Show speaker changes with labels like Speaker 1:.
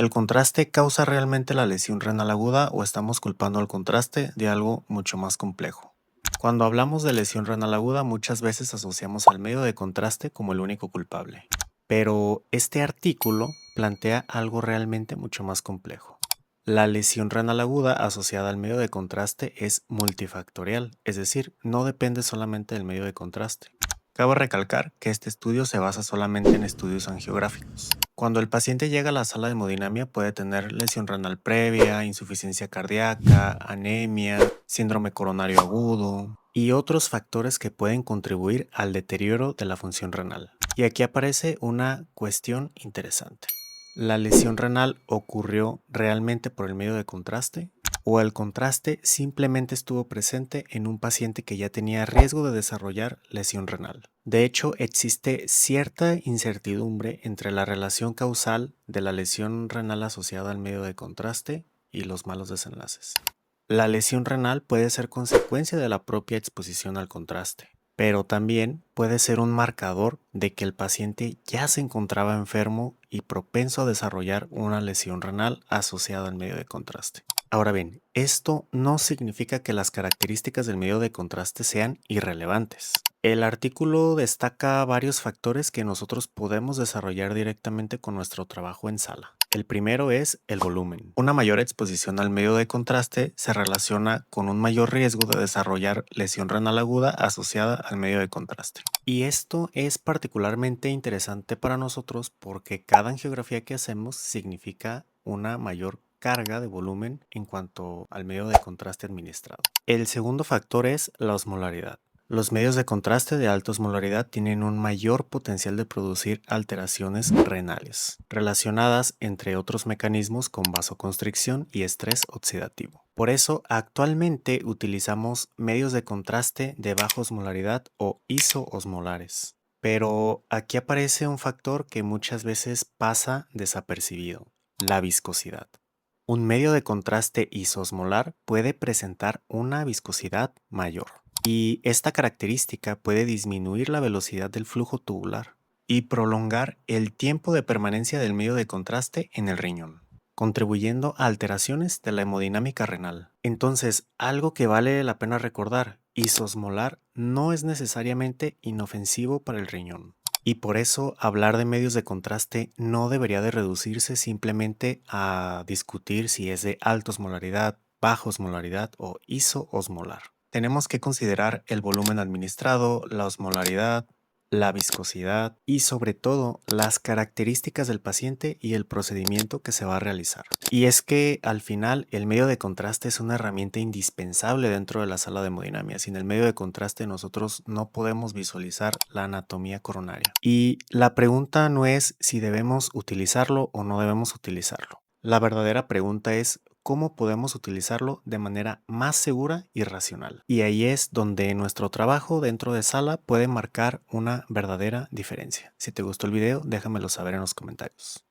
Speaker 1: ¿El contraste causa realmente la lesión renal aguda o estamos culpando al contraste de algo mucho más complejo? Cuando hablamos de lesión renal aguda, muchas veces asociamos al medio de contraste como el único culpable. Pero este artículo plantea algo realmente mucho más complejo. La lesión renal aguda asociada al medio de contraste es multifactorial, es decir, no depende solamente del medio de contraste. Cabe recalcar que este estudio se basa solamente en estudios angiográficos. Cuando el paciente llega a la sala de hemodinamia puede tener lesión renal previa, insuficiencia cardíaca, anemia, síndrome coronario agudo y otros factores que pueden contribuir al deterioro de la función renal. Y aquí aparece una cuestión interesante. ¿La lesión renal ocurrió realmente por el medio de contraste? ¿O el contraste simplemente estuvo presente en un paciente que ya tenía riesgo de desarrollar lesión renal? De hecho, existe cierta incertidumbre entre la relación causal de la lesión renal asociada al medio de contraste y los malos desenlaces. La lesión renal puede ser consecuencia de la propia exposición al contraste, pero también puede ser un marcador de que el paciente ya se encontraba enfermo y propenso a desarrollar una lesión renal asociada al medio de contraste. Ahora bien, esto no significa que las características del medio de contraste sean irrelevantes. El artículo destaca varios factores que nosotros podemos desarrollar directamente con nuestro trabajo en sala. El primero es el volumen. Una mayor exposición al medio de contraste se relaciona con un mayor riesgo de desarrollar lesión renal aguda asociada al medio de contraste. Y esto es particularmente interesante para nosotros porque cada angiografía que hacemos significa una mayor carga de volumen en cuanto al medio de contraste administrado. El segundo factor es la osmolaridad. Los medios de contraste de alta osmolaridad tienen un mayor potencial de producir alteraciones renales, relacionadas entre otros mecanismos con vasoconstricción y estrés oxidativo. Por eso, actualmente utilizamos medios de contraste de baja osmolaridad o isoosmolares. Pero aquí aparece un factor que muchas veces pasa desapercibido, la viscosidad. Un medio de contraste isoosmolar puede presentar una viscosidad mayor. Y esta característica puede disminuir la velocidad del flujo tubular y prolongar el tiempo de permanencia del medio de contraste en el riñón, contribuyendo a alteraciones de la hemodinámica renal. Entonces, algo que vale la pena recordar, isosmolar no es necesariamente inofensivo para el riñón. Y por eso hablar de medios de contraste no debería de reducirse simplemente a discutir si es de alta osmolaridad, baja osmolaridad o isoosmolar. Tenemos que considerar el volumen administrado, la osmolaridad, la viscosidad y sobre todo las características del paciente y el procedimiento que se va a realizar. Y es que al final el medio de contraste es una herramienta indispensable dentro de la sala de hemodinamia. Sin el medio de contraste nosotros no podemos visualizar la anatomía coronaria. Y la pregunta no es si debemos utilizarlo o no debemos utilizarlo. La verdadera pregunta es cómo podemos utilizarlo de manera más segura y racional. Y ahí es donde nuestro trabajo dentro de sala puede marcar una verdadera diferencia. Si te gustó el video, déjamelo saber en los comentarios.